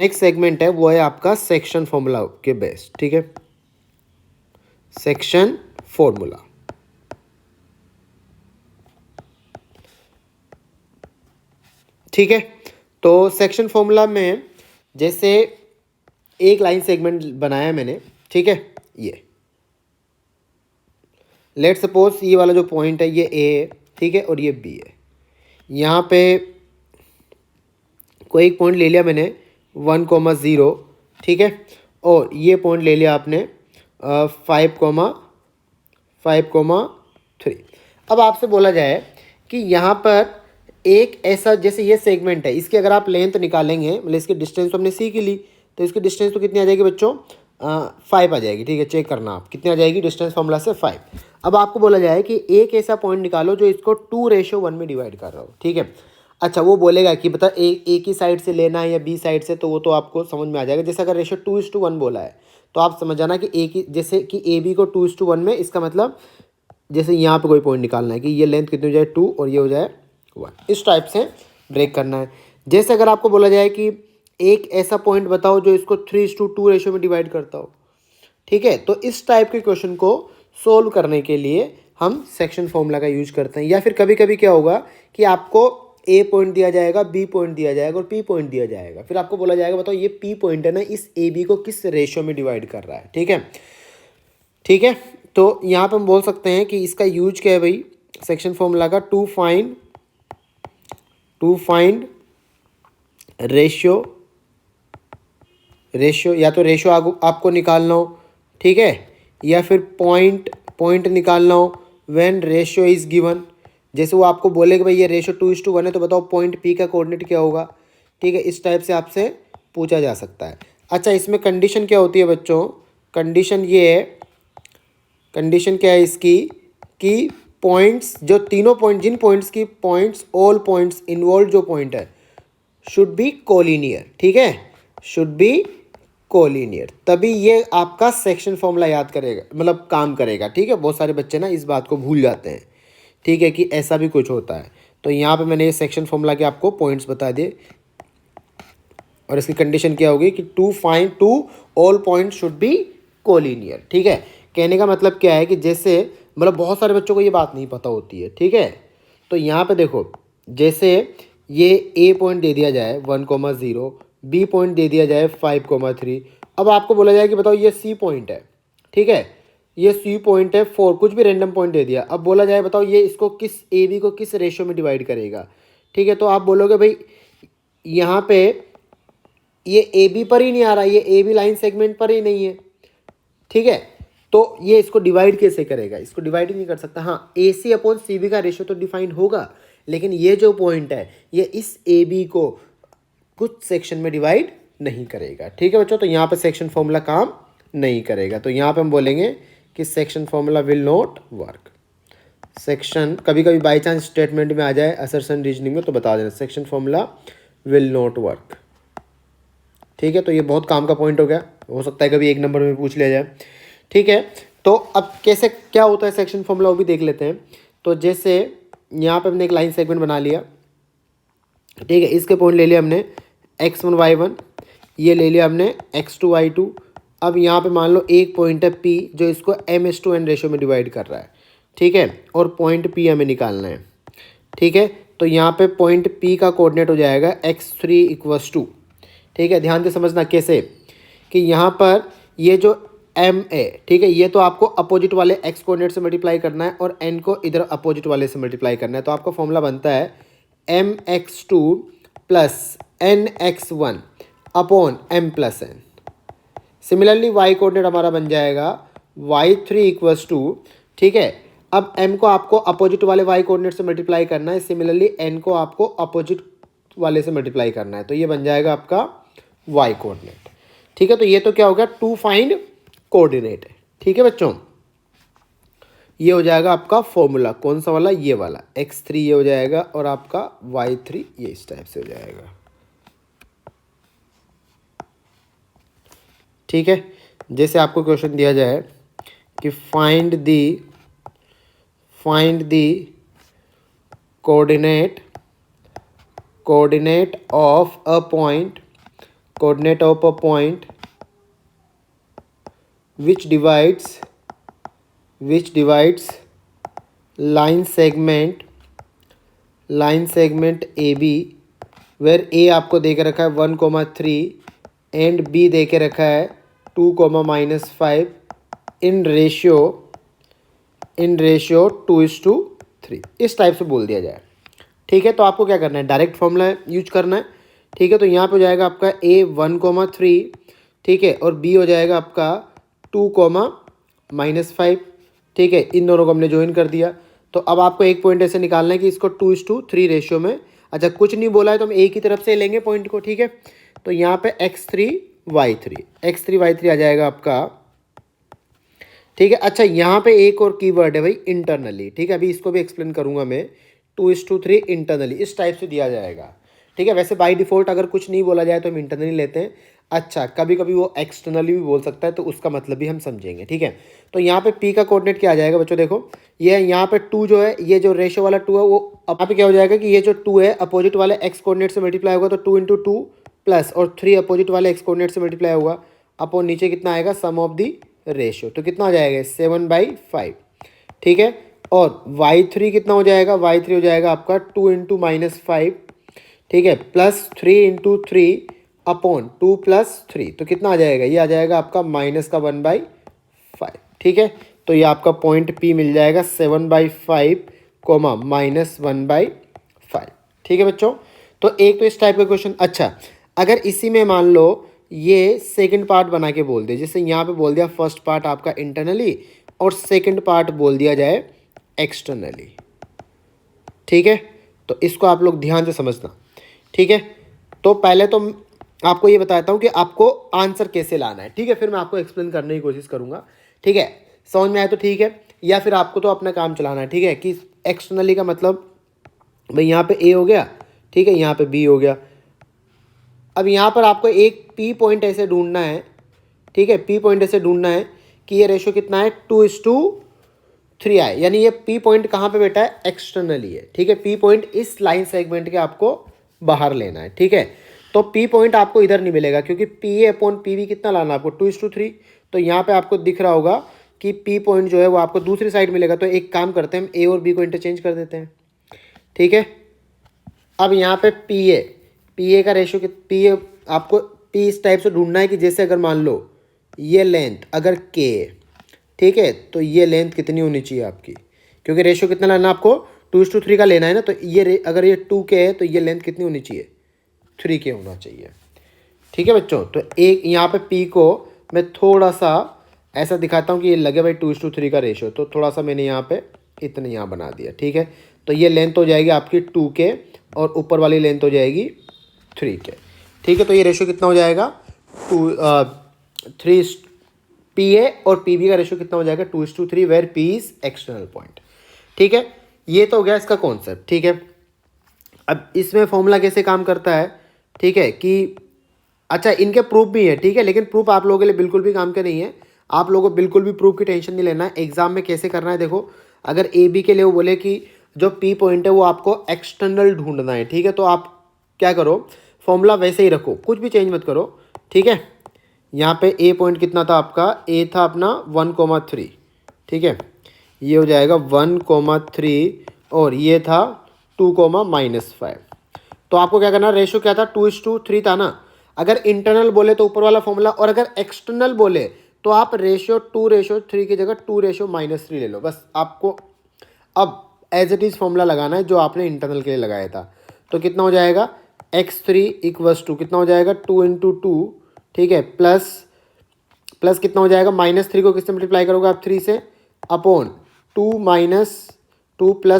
Next segment है वो है आपका सेक्शन फॉर्मूला के बेस, ठीक है, सेक्शन फॉर्मूला। ठीक है, तो सेक्शन फॉर्मूला में जैसे एक लाइन सेगमेंट बनाया मैंने, ठीक है, ये लेट सपोज ये वाला जो पॉइंट है ये ए है, ठीक है, और ये बी है। यहाँ पे कोई एक पॉइंट ले लिया मैंने 1,0, ठीक है, और ये पॉइंट ले लिया आपने 5,3। अब आपसे बोला जाए कि यहाँ पर एक ऐसा, जैसे ये सेगमेंट है, इसकी अगर आप लेंथ निकालेंगे, मतलब इसकी डिस्टेंस तो हमने सी की ली, तो इसकी डिस्टेंस तो कितनी आ जाएगी बच्चों, 5 आ जाएगी, ठीक है, चेक करना आप कितनी आ जाएगी डिस्टेंस फॉर्मूला से 5। अब आपको बोला जाए कि एक ऐसा पॉइंट निकालो जो इसको 2:1 में डिवाइड कर रहा हो, ठीक है। अच्छा, वो बोलेगा कि बता एक ही साइड से लेना है या बी साइड से, तो वो तो आपको समझ में आ जाएगा। जैसे अगर रेशो 2:1 बोला है तो आप समझ जाना कि एक ही, जैसे कि ए बी को 2:1 में, इसका मतलब जैसे यहाँ पे कोई पॉइंट निकालना है कि ये लेंथ कितनी हो जाए 2 और ये हो जाए 1, इस टाइप से ब्रेक करना है। जैसे अगर आपको बोला जाए कि एक ऐसा पॉइंट बताओ जो इसको 3:2 रेशो में डिवाइड करता हो, ठीक है, तो इस टाइप के क्वेश्चन को सोल्व करने के लिए हम सेक्शन फॉर्मूला का यूज करते हैं। या फिर कभी कभी क्या होगा कि आपको ए पॉइंट दिया जाएगा, बी पॉइंट दिया जाएगा और पी पॉइंट दिया जाएगा, फिर आपको बोला जाएगा बताओ ये पी पॉइंट है ना, इस ए बी को किस रेशियो में डिवाइड कर रहा है, ठीक है, ठीक है। तो यहाँ पर हम बोल सकते हैं कि इसका यूज क्या है भाई, सेक्शन फॉर्मूला का, टू फाइंड रेशियो या तो रेशियो आपको निकालना हो, ठीक है, या फिर पॉइंट निकालना हो व्हेन रेशियो इज गिवन। जैसे वो आपको बोले कि भाई ये रेशियो 2:1 है, तो बताओ पॉइंट पी का कोऑर्डिनेट क्या होगा, ठीक है, इस टाइप से आपसे पूछा जा सकता है। अच्छा, इसमें कंडीशन क्या होती है बच्चों, कंडीशन ये है, कंडीशन क्या है इसकी कि पॉइंट्स, जो तीनों पॉइंट, जिन पॉइंट्स की पॉइंट्स, ऑल पॉइंट्स इन्वॉल्व जो पॉइंट है शुड बी कोलिनियर, ठीक है, शुड बी कोलिनियर, तभी ये आपका सेक्शन फॉर्मूला याद करेगा, मतलब काम करेगा, ठीक है। बहुत सारे बच्चे ना इस बात को भूल जाते हैं, ठीक है, कि ऐसा भी कुछ होता है। तो यहाँ पे मैंने ये सेक्शन फॉर्मूला के आपको पॉइंट्स बता दिए, और इसकी कंडीशन क्या होगी कि two all point should be collinear, ठीक है। कहने का मतलब क्या है कि जैसे, मतलब बहुत सारे बच्चों को ये बात नहीं पता होती है, ठीक है। तो यहाँ पे देखो, जैसे ये ए पॉइंट दे दिया जाए 1,0, बी पॉइंट दे दिया जाए 5,3, अब आपको बोला जाए कि बताओ ये सी पॉइंट है, ठीक है, ये सी पॉइंट है 4, कुछ भी रैंडम पॉइंट दे दिया। अब बोला जाए बताओ ये इसको किस, ए बी को किस रेशियो में डिवाइड करेगा, ठीक है। तो आप बोलोगे भाई यहाँ पे ये ए बी पर ही नहीं आ रहा, ये ए बी लाइन सेगमेंट पर ही नहीं है, ठीक है, तो ये इसको डिवाइड कैसे करेगा, इसको डिवाइड ही नहीं कर सकता। हाँ, ए सी अपॉन सी बी का रेशियो तो डिफाइंड होगा, लेकिन ये जो पॉइंट है ये इस ए बी को कुछ सेक्शन में डिवाइड नहीं करेगा, ठीक है बच्चों। तो यहाँ पे सेक्शन फॉर्मूला काम नहीं करेगा, तो यहाँ पे हम बोलेंगे कि section formula will not work. Section कभी कभी बाई चांस स्टेटमेंट में आ जाए, असर्शन रीजनिंग में, तो बता देना section formula will not work, ठीक है। तो ये बहुत काम का पॉइंट हो गया, हो सकता है कभी 1 नंबर में पूछ लिया जाए, ठीक है। तो अब कैसे क्या होता है सेक्शन फॉर्मूला, वो भी देख लेते हैं। तो जैसे यहाँ पे हमने एक लाइन सेगमेंट बना लिया, ठीक है, इसके पॉइंट ले लिया हमने x1 y1, ये ले लिया हमने x2 y2। अब यहाँ पे मान लो एक पॉइंट है P जो इसको m:n रेशियो में डिवाइड कर रहा है, ठीक है, और पॉइंट P हमें निकालना है, ठीक है। तो यहाँ पे पॉइंट P का कोऑर्डिनेट हो जाएगा x3 = 2, ठीक है। ध्यान से समझना कैसे, कि यहाँ पर ये जो m है, ठीक है, ये तो आपको अपोजिट वाले x कोऑर्डिनेट से मल्टीप्लाई करना है और n को इधर अपोजिट वाले से मल्टीप्लाई करना है। तो आपका फॉर्मूला बनता है mx2 + nx1 upon m + n। Similarly y coordinate हमारा बन जाएगा y3 = 2, ठीक है। अब m को आपको अपोजिट वाले y कोऑर्डिनेट से मल्टीप्लाई करना है, सिमिलरली n को आपको अपोजिट वाले से मल्टीप्लाई करना है, तो ये बन जाएगा आपका y कोऑर्डिनेट, ठीक है। तो ये तो क्या हो गया, टू फाइंड कोऑर्डिनेट है, ठीक है बच्चों। ये हो जाएगा आपका फॉर्मूला, कौन सा वाला, ये वाला x3 ये हो जाएगा और आपका y3 ये इस टाइप से हो जाएगा, ठीक है। जैसे आपको क्वेश्चन दिया जाए कि find the coordinate of a point coordinate of a point which divides line segment AB, where A आपको दे के रखा है 1,3 एंड B दे के रखा है 2,-5 इन रेशियो 2:3, इस टाइप से बोल दिया जाए। ठीक है, तो आपको क्या करना है, डायरेक्ट फॉर्मूला यूज करना है। ठीक है, तो यहाँ पे हो जाएगा आपका A 1,3, ठीक है, और B हो जाएगा आपका 2,-5। ठीक है, इन दोनों को हमने ज्वाइन कर दिया। तो अब आपको एक पॉइंट ऐसे निकालना है कि इसको 2:3 रेशियो में, अच्छा कुछ नहीं बोला है तो हम एक ही तरफ से लेंगे पॉइंट को। ठीक है, तो यहाँ पे x3y3 आ जाएगा आपका। ठीक है, अच्छा यहाँ पे एक और कीवर्ड है भाई, इंटरनली। ठीक है, अभी इसको भी एक्सप्लेन करूंगा मैं। 2:3 इंटरनली इस टाइप से दिया जाएगा। ठीक है, वैसे बाय डिफॉल्ट अगर कुछ नहीं बोला जाए तो हम इंटरनली लेते हैं। अच्छा, कभी कभी वो एक्सटर्नली भी बोल सकता है, तो उसका मतलब भी हम समझेंगे। ठीक है, तो यहाँ पे P का कोऑर्डिनेट क्या आ जाएगा बच्चों, देखो ये यहाँ पे 2 जो है, ये जो रेशियो वाला 2 है वो यहाँ पे क्या हो जाएगा कि ये जो 2 है अपोजिट वाले x कोऑर्डिनेट से मल्टीप्लाई होगा, तो 2 × 2 प्लस और 3 अपोजिट वाले x कोऑर्डिनेट से मल्टीप्लाई होगा, अपॉन नीचे कितना आएगा सम ऑफ दी रेशियो, तो कितना हो जाएगा 7/5। ठीक है, और y3 कितना हो जाएगा, y3 हो जाएगा आपका 2 × -5, ठीक है, प्लस 3 × 3 अपॉन 2 + 3, तो कितना आ जाएगा, ये आ जाएगा आपका -1/5। ठीक है, तो ये आपका पॉइंट P मिल जाएगा 7/5, -1/5। ठीक है बच्चों, तो एक तो इस टाइप का क्वेश्चन। अच्छा, अगर इसी में मान लो ये सेकंड पार्ट बना के बोल दे, जैसे यहाँ पे बोल दिया फर्स्ट पार्ट आपका इंटरनली और सेकंड पार्ट बोल दिया जाए एक्सटर्नली। ठीक है, तो इसको आप लोग ध्यान से समझना। ठीक है, तो पहले तो आपको ये बताता हूँ कि आपको आंसर कैसे लाना है। ठीक है, फिर मैं आपको एक्सप्लेन करने की कोशिश करूँगा। ठीक है, समझ में आए तो ठीक है, या फिर आपको तो अपना काम चलाना है। ठीक है, कि एक्सटर्नली का मतलब भाई यहाँ पे A हो गया, ठीक है, यहाँ पे B हो गया। अब यहाँ पर आपको एक P पॉइंट ऐसे ढूंढना है। ठीक है, P पॉइंट ऐसे ढूंढना है कि ये रेशो कितना है 2:3 आए, यानी ये P पॉइंट कहाँ पे बैठा है, एक्सटर्नली है। ठीक है, P पॉइंट इस लाइन सेगमेंट के आपको बाहर लेना है। ठीक है, तो P पॉइंट आपको इधर नहीं मिलेगा, क्योंकि PA/PB कितना लाना है आपको 2:3। तो यहाँ पे आपको दिख रहा होगा कि P पॉइंट जो है वो आपको दूसरी साइड मिलेगा। तो एक काम करते हैं, हम A और B को इंटरचेंज कर देते हैं। ठीक है, अब यहाँ पे PA का रेशो PA आपको P इस टाइप से ढूंढना है कि जैसे अगर मान लो ये लेंथ अगर K है, ठीक है, तो ये लेंथ कितनी होनी चाहिए आपकी, क्योंकि रेशियो कितना लेना है आपको 2:3 का लेना है ना, तो ये अगर ये 2K है तो ये लेंथ कितनी होनी चाहिए 3K होना चाहिए। ठीक है बच्चों, तो एक यहाँ पे P को मैं थोड़ा सा ऐसा दिखाता हूँ कि ये लगे भाई 2:3 का रेशियो, तो थोड़ा सा मैंने यहाँ पे इतने यहाँ बना दिया। ठीक है, तो ये लेंथ हो जाएगी आपकी 2K और ऊपर वाली लेंथ हो जाएगी 3K। ठीक है, तो ये रेशियो कितना हो जाएगा 3 PA और PB का रेशियो कितना हो जाएगा 2:3, where P is external point. ठीक है, ये तो हो गया इसका कॉन्सेप्ट। ठीक है, अब इसमें फॉर्मूला कैसे काम करता है, ठीक है, कि अच्छा इनके प्रूफ भी है। ठीक है, लेकिन प्रूफ आप लोगों के लिए बिल्कुल भी काम का नहीं है। आप लोगों को बिल्कुल भी प्रूफ की टेंशन नहीं लेना है। एग्जाम में कैसे करना है, देखो अगर AB के लिए वो बोले कि जो P पॉइंट है वो आपको एक्सटर्नल ढूंढना है, ठीक है, तो आप क्या करो, फॉर्मूला वैसे ही रखो, कुछ भी चेंज मत करो। ठीक है, यहाँ पे A पॉइंट कितना था आपका, A था अपना 1,3, ठीक है, ये हो जाएगा 1,3 और ये था 2,-5। तो आपको क्या करना, रेशियो क्या था 2:3 था ना। अगर इंटरनल बोले तो ऊपर वाला फॉर्मूला, और अगर एक्सटर्नल बोले तो आप रेशियो 2:3 की जगह 2:-3 ले लो। बस आपको अब एज इट इज़ फॉर्मूला लगाना है जो आपने इंटरनल के लिए लगाया था। तो कितना हो जाएगा x3 = कितना हो जाएगा 2 × 2, ठीक है, प्लस कितना हो जाएगा -3 को किससे मल्टीप्लाई करोगे आप 3 से, अपॉन 2 +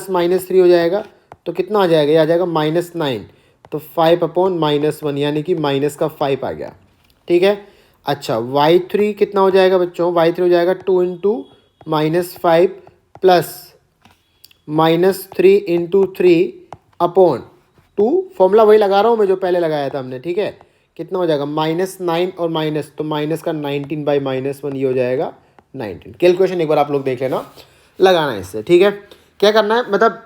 -3 हो जाएगा, तो कितना आ जाएगा, ये आ जाएगा -9, तो 5/-1, यानी कि माइनस का 5 आ गया। ठीक है, अच्छा y3 कितना हो जाएगा बच्चों, y3 हो जाएगा 2 × -5 प्लस -3 × 3 अपॉन 2, फॉर्मूला वही लगा रहा हूँ मैं जो पहले लगाया था हमने। ठीक है, कितना हो जाएगा -9 और माइनस, तो माइनस का 19/-1, ये हो जाएगा 19। कैलकुलेशन एक बार आप लोग देख लेना, लगाना है इससे। ठीक है, क्या करना है, मतलब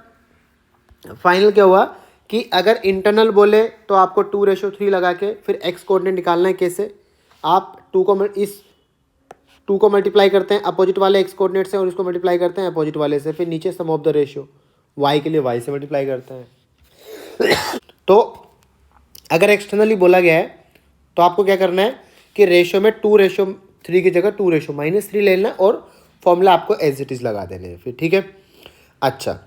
फाइनल क्या हुआ कि अगर इंटरनल बोले तो आपको 2:3 लगा के फिर एक्स कोऑर्डिनेट निकालना है। कैसे? आप इस 2 को मल्टीप्लाई करते हैं अपोजिट वाले एक्स कोऑर्डिनेट से और इसको मल्टीप्लाई करते हैं अपोजिट वाले से, फिर नीचे सम ऑफ द रेशियो वाई के लिए वाई से मल्टीप्लाई करते हैं। तो अगर एक्सटर्नली बोला गया है तो आपको क्या करना है कि रेशियो में 2:3 की जगह 2:-3 ले लेना और फॉर्मूला आपको एज इट इज लगा देने हैं फिर। ठीक है, अच्छा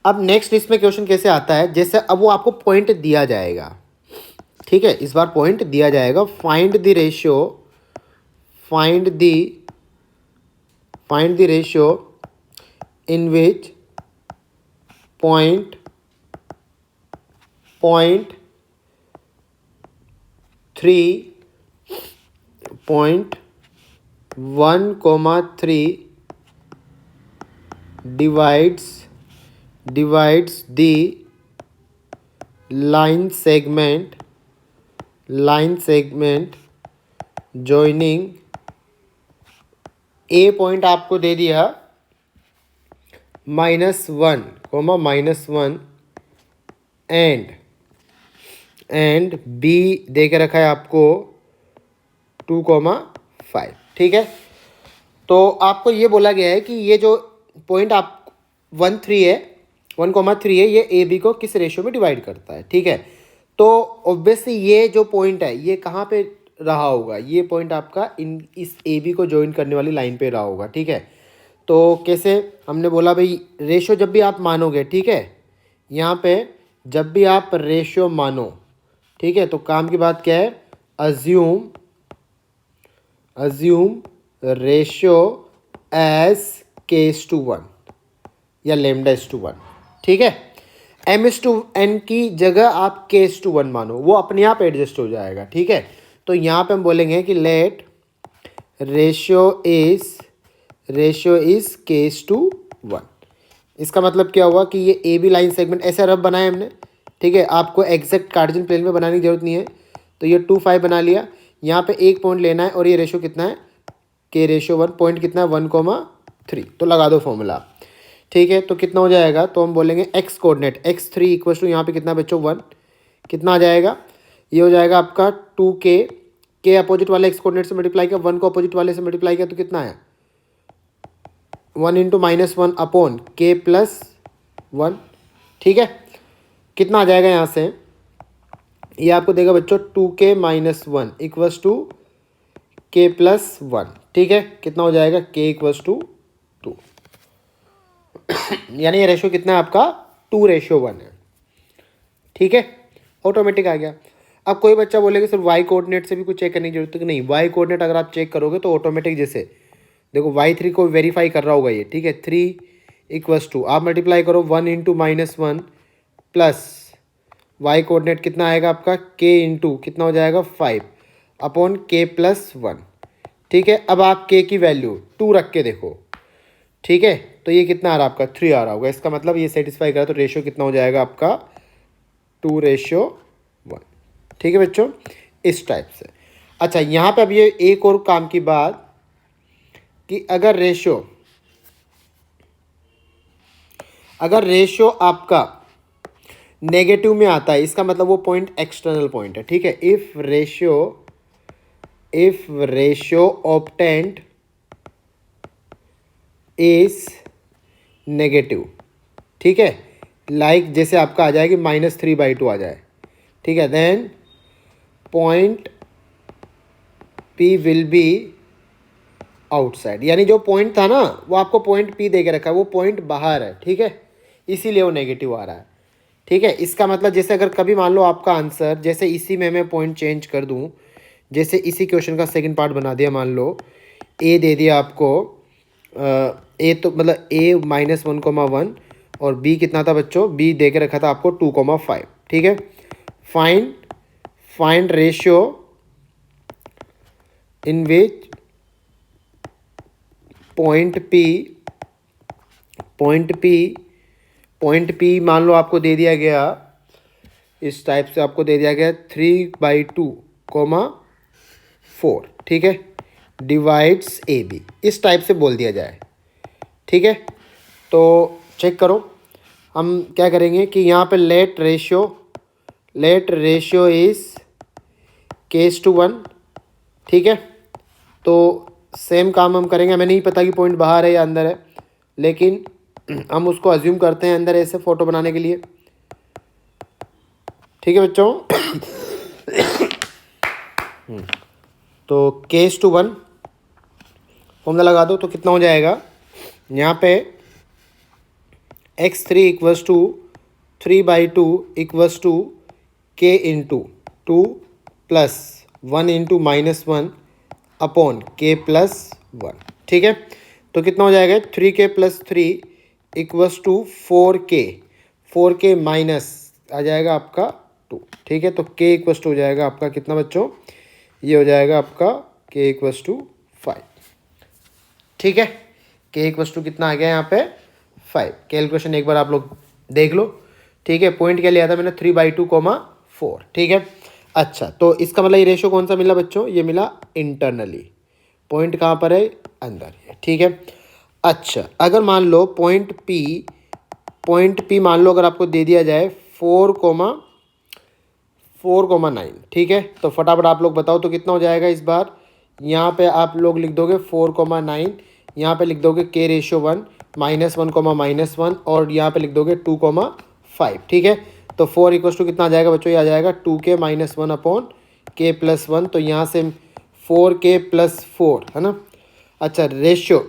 अब नेक्स्ट इसमें क्वेश्चन कैसे आता है, जैसे अब वो आपको पॉइंट दिया जाएगा। ठीक है, इस बार पॉइंट दिया जाएगा, find the ratio in which point 1,3 divides the line segment joining a point आपको दे दिया -1 एंड बी दे के रखा है आपको 2,5। ठीक है, तो आपको ये बोला गया है कि ये जो पॉइंट आप 1,3 है ये ए बी को किस रेशियो में डिवाइड करता है। ठीक है, तो ऑब्वियसली ये जो पॉइंट है ये कहाँ पे रहा होगा, ये पॉइंट आपका इस ए बी को ज्वाइन करने वाली लाइन पे रहा होगा। ठीक है, तो कैसे हमने बोला भाई रेशियो जब भी आप मानोगे, ठीक है, यहाँ पे जब भी आप रेशियो मानो, ठीक है, तो काम की बात क्या है, अज्यूम रेशियो एज k/1 या λ/1। ठीक है, m/n की जगह आप k/1 मानो, वो अपने आप एडजस्ट हो जाएगा। ठीक है, तो यहाँ पे हम बोलेंगे कि लेट रेशियो इज k/1। इसका मतलब क्या हुआ कि ये ए बी लाइन सेगमेंट ऐसा रफ बनाया हमने। ठीक है, आपको एग्जैक्ट कार्टेशियन प्लेन में बनाने की जरूरत नहीं है, तो ये 2,5 बना लिया। यहाँ पे एक पॉइंट लेना है और ये रेशियो कितना है, k/1, पॉइंट कितना है 1,3, तो लगा दो फॉर्मूला। ठीक है, तो कितना हो जाएगा, तो हम बोलेंगे x coordinate x3 equal to यहाँ पे कितना बच्चों 1, कितना आ जाएगा, ये हो जाएगा आपका 2k, k अपोजिट वाले एक्स कोऑर्डिनेट से मल्टीप्लाई किया, 1 को अपोजिट वाले से मल्टीप्लाई किया तो कितना है 1 × -1 अपॉन k+1। ठीक है, कितना आ जाएगा यहाँ से, ये आपको देगा बच्चों 2k - 1 इक्वल्स टू k+1। ठीक है, कितना हो जाएगा k = 2। यानी ये रेशियो कितना है आपका 2:1 है। ठीक है, ऑटोमेटिक आ गया। अब कोई बच्चा बोलेगा सर वाई कोऑर्डिनेट से भी कुछ चेक करने की जरूरत है कि नहीं, वाई कोऑर्डिनेट अगर आप चेक करोगे तो ऑटोमेटिक, जैसे देखो y3 को वेरीफाई कर रहा होगा ये। ठीक है, 3 = 2, आप मल्टीप्लाई करो 1 × -1 प्लस y कोऑर्डिनेट कितना आएगा आपका k इंटू कितना हो जाएगा 5 अपॉन k+1। ठीक है, अब आप k की वैल्यू 2 रख के देखो। ठीक है, तो ये कितना आ रहा है आपका 3 आ रहा होगा, इसका मतलब ये सेटिस्फाई करा, तो रेशियो कितना हो जाएगा आपका 2:1। ठीक है बच्चों, इस टाइप से। अच्छा, यहाँ पे अब ये एक और काम की बात कि अगर रेशियो आपका नेगेटिव में आता है, इसका मतलब वो पॉइंट एक्सटर्नल पॉइंट है। ठीक है, if ratio obtained is negative. ठीक है, लाइक जैसे आपका आ जाएगी -3/2 आ जाए। ठीक है, then point P will be outside, यानी जो पॉइंट था ना वो आपको पॉइंट P दे के रखा है, वो पॉइंट बाहर है। ठीक है, इसीलिए वो नेगेटिव आ रहा है। ठीक है, इसका मतलब जैसे अगर कभी मान लो आपका आंसर, जैसे इसी में मैं पॉइंट चेंज कर दूं, जैसे इसी क्वेश्चन का सेकंड पार्ट बना दिया, मान लो ए दे दिया आपको ए, तो मतलब a -1,1 और b कितना था बच्चों, b दे के रखा था आपको 2,5। ठीक है, find ratio in which point P मान लो आपको दे दिया गया, इस टाइप से आपको दे दिया गया 3/2,4। ठीक है, डिवाइड्स AB, इस टाइप से बोल दिया जाए। ठीक है, तो चेक करो, हम क्या करेंगे कि यहाँ पे लेट रेशियो इज़ k:1, ठीक है। तो सेम काम हम करेंगे, हमें नहीं पता कि पॉइंट बाहर है या अंदर है, लेकिन हम उसको अज्यूम करते हैं अंदर ऐसे फ़ोटो बनाने के लिए, ठीक है बच्चों। तो k:1 फॉर्मूला लगा दो तो कितना हो जाएगा, यहाँ पे x3 equals to 3/2 equals to k into 2 plus 1 into -1 upon k plus 1, ठीक है। तो कितना हो जाएगा 3k plus 3 equals to 4k minus आ जाएगा आपका 2, ठीक है। तो k इक्वल्स टू हो जाएगा आपका कितना बच्चों, ये हो जाएगा आपका k इक्वल्स टू 5, ठीक है। k इक्वल्स टू कितना आ गया यहाँ पे 5। कैलकुलेशन एक बार आप लोग देख लो, ठीक है। पॉइंट क्या लिया था मैंने 3/2, 4, ठीक है। अच्छा, तो इसका मतलब ये रेशो कौन सा मिला बच्चों, ये मिला इंटरनली, पॉइंट कहाँ पर है, अंदर है, ठीक है। अच्छा, अगर मान लो पॉइंट पी मान लो अगर आपको दे दिया जाए 4,9, ठीक है। तो फटाफट आप लोग बताओ तो कितना हो जाएगा इस बार, यहाँ पे आप लोग लिख दोगे 4,9, यहाँ पे लिख दोगे k:1 -1, और यहाँ पे लिख दोगे 2,5, ठीक है। तो 4 इक्वल्स टू कितना आ जाएगा बच्चों, ये आ जाएगा 2k - 1 अपॉन k प्लस 1, तो यहाँ से 4k प्लस 4 है ना। अच्छा, रेशियो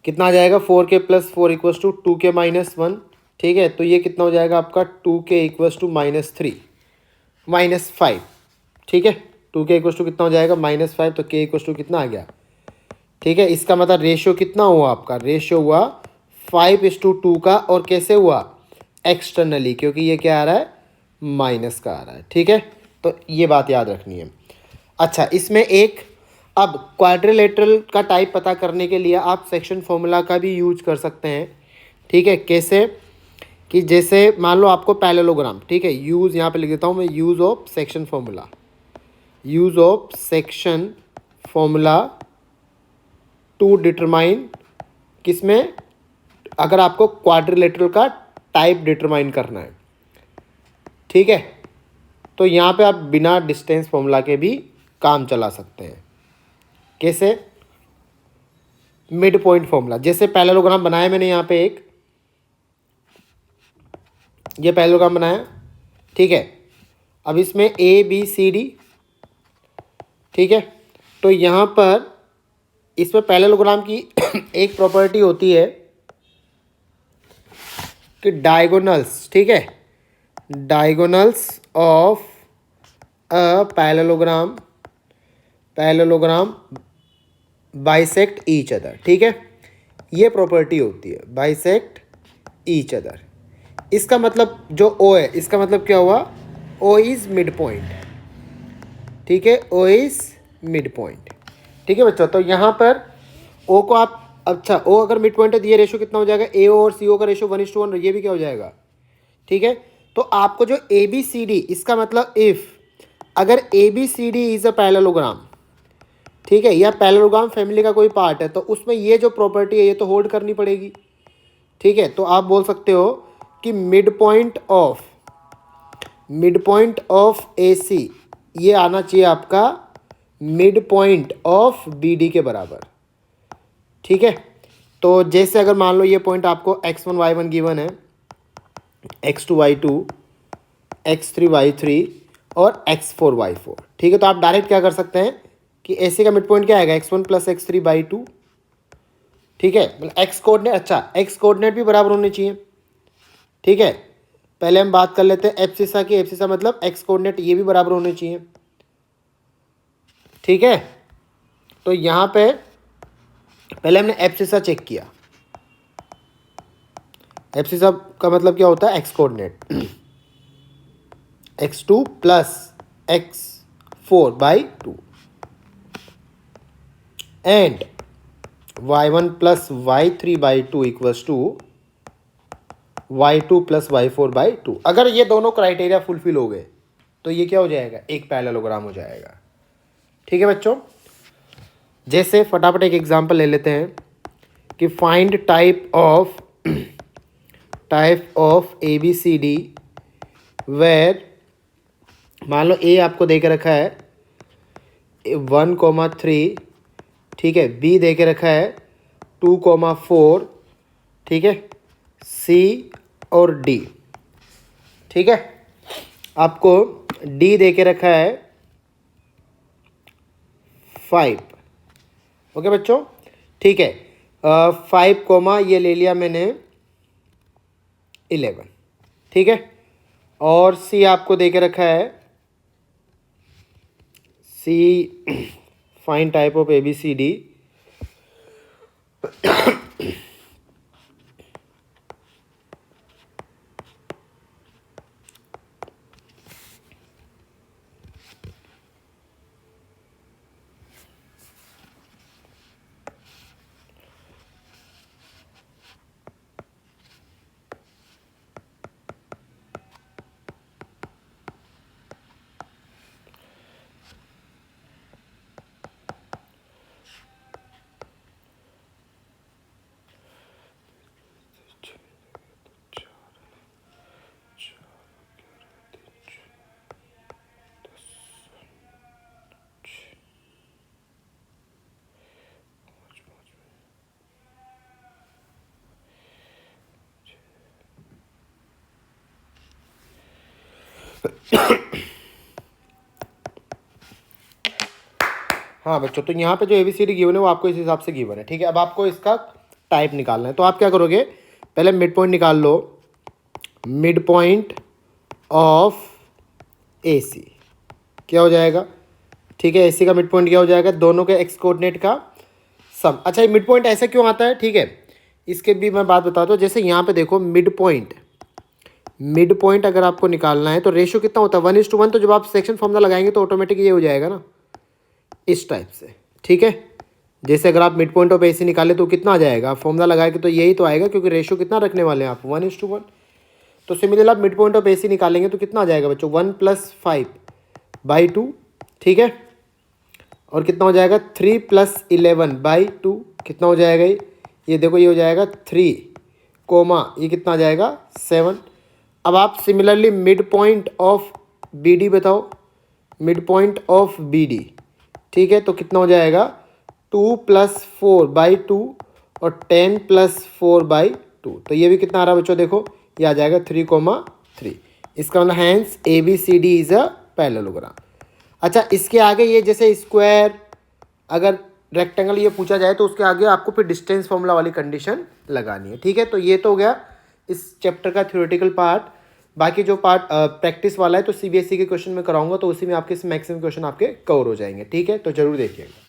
कितना आ जाएगा 4k plus 4 equals to 2k minus 1, ठीक है। तो ये कितना हो जाएगा आपका 2k इक्वल्स टू -5, ठीक है। 2k इक्वल्स टू कितना हो जाएगा -5, तो k इक्वल्स टू कितना आ गया, ठीक है। इसका मतलब रेशियो कितना हुआ आपका, रेशियो हुआ 5:2 का, और कैसे हुआ, एक्सटर्नली, क्योंकि ये क्या आ रहा है, माइनस का आ रहा है, ठीक है। तो ये बात याद रखनी है। अच्छा, इसमें एक अब क्वाड्रिलेटरल का टाइप पता करने के लिए आप सेक्शन फॉर्मूला का भी यूज कर सकते हैं, ठीक है। कैसे कि जैसे मान लो आपको पैरेललोग्राम, ठीक है, यूज़ यहाँ पे लिख देता हूँ मैं, use of section formula to determine, किसमें, अगर आपको क्वाड्रिलेटरल का टाइप डिटरमाइन करना है, ठीक है। तो यहाँ पे आप बिना डिस्टेंस फॉर्मूला के भी काम चला सकते हैं। कैसे, मिड पॉइंट फॉर्मूला, जैसे पैरेललोग्राम बनाया मैंने यहाँ पे एक, ये पैरेललोग्राम बनाया, ठीक है। अब इसमें ABCD, ठीक है। तो यहाँ पर इसमें पैरेललोग्राम की एक प्रॉपर्टी होती है कि डायगोनल्स, ठीक है, diagonals of a parallelogram bisect each other, ठीक है। ये प्रॉपर्टी होती है, बाइसेक्ट ईच अदर। इसका मतलब जो O है, इसका मतलब क्या हुआ, O इज मिड पॉइंट, ठीक है, O इज मिड पॉइंट, ठीक है बच्चों। तो यहाँ पर O को आप, अच्छा O अगर मिड पॉइंट है तो ये रेशो कितना हो जाएगा, AO और CO का रेशो 1:1, ये भी क्या हो जाएगा, ठीक है। तो आपको जो ABCD, इसका मतलब इफ अगर ABCD इज अ पैरेललोग्राम, ठीक है, या पैरेललोग्राम फैमिली का कोई पार्ट है, तो उसमें ये जो प्रॉपर्टी है ये तो होल्ड करनी पड़ेगी, ठीक है। तो आप बोल सकते हो कि मिड पॉइंट ऑफ AC ये आना चाहिए आपका मिड पॉइंट ऑफ BD के बराबर, ठीक है। तो जैसे अगर मान लो ये पॉइंट आपको x1 y1 गिवन है, x2 y2, x3 y3 और x4 y4, ठीक है। तो आप डायरेक्ट क्या कर सकते हैं कि AC का मिड पॉइंट क्या आएगा, x1 प्लस x3/2, ठीक है। मतलब x कोऑर्डिनेट, अच्छा x कोऑर्डिनेट भी बराबर होने चाहिए, ठीक है। पहले हम बात कर लेते हैं एब्सिसा की, एब्सिसा मतलब x कोऑर्डिनेट ये भी बराबर होने चाहिए, ठीक है। तो यहाँ पे पहले हमने एब्सिसा चेक किया, एब्सिसा का मतलब क्या होता है, x coordinate x2 plus x4/2 and y1 plus y3/2 equals to y2 plus y4/2। अगर ये दोनों क्राइटेरिया फुलफिल हो गए तो ये क्या हो जाएगा, एक पैरेललोग्राम हो जाएगा, ठीक है बच्चों। जैसे फटाफट एक एग्जांपल ले लेते हैं कि find type of type of A B C D where मान लो ए आपको दे के रखा है 1,3, ठीक है, बी दे के रखा है 2,4, ठीक है, सी और डी, ठीक है। आपको डी दे के रखा है 5, ओके बच्चों, ठीक है। 5 कोमा ये ले लिया मैंने 11, ठीक है। और सी आपको दे के रखा है see fine type of A B C D हाँ बच्चों, तो यहाँ पे जो ABCD गिवन है वो आपको इस हिसाब से गिवन है, ठीक है। अब आपको इसका टाइप निकालना है, तो आप क्या करोगे, पहले मिड पॉइंट निकाल लो, मिड पॉइंट ऑफ AC क्या हो जाएगा, ठीक है। AC का मिड पॉइंट क्या हो जाएगा, दोनों के एक्स कोऑर्डिनेट का सम। अच्छा, ये मिड पॉइंट ऐसा क्यों आता है, ठीक है, इसके भी मैं बात बताता हूँ। जैसे यहाँ पे देखो मिड पॉइंट अगर आपको निकालना है तो रेशियो कितना होता है, 1:1। तो जब आप सेक्शन फॉर्मूला लगाएंगे तो ऑटोमेटिक ये हो जाएगा ना, इस टाइप से, ठीक है। जैसे अगर आप मिड पॉइंट ऑफ AC निकाले तो कितना आ जाएगा, फॉर्मूला लगा के तो यही तो आएगा, क्योंकि रेशियो कितना रखने वाले हैं आप, 1:1। तो सिमिलरली आप मिड पॉइंट ऑफ AC निकालेंगे तो कितना आ जाएगा बच्चों, 1 + 5/2, ठीक है। और कितना हो जाएगा, 3 + 11/2, कितना हो जाएगा ये देखो, ये हो जाएगा 3 कोमा ये कितना आ जाएगा 7। अब आप similarly mid point of BD बताओ, मिड पॉइंट ऑफ BD, ठीक है, तो कितना हो जाएगा 2 + 4/2 और 10 + 4/2। तो ये भी कितना आ रहा है बच्चों, देखो ये आ जाएगा 3,3। इसका मतलब hence ABCD is a parallelogram. अच्छा, इसके आगे ये जैसे स्क्वायर, अगर रेक्टेंगल ये पूछा जाए तो उसके आगे आपको फिर डिस्टेंस फॉर्मूला वाली कंडीशन लगानी है, ठीक है। तो ये तो हो गया इस चैप्टर का थ्योरेटिकल पार्ट। बाकी जो पार्ट प्रैक्टिस वाला है तो CBSE के क्वेश्चन में कराऊंगा, तो उसी में आपके मैक्सिमम क्वेश्चन आपके कवर हो जाएंगे, ठीक है। तो जरूर देखिएगा।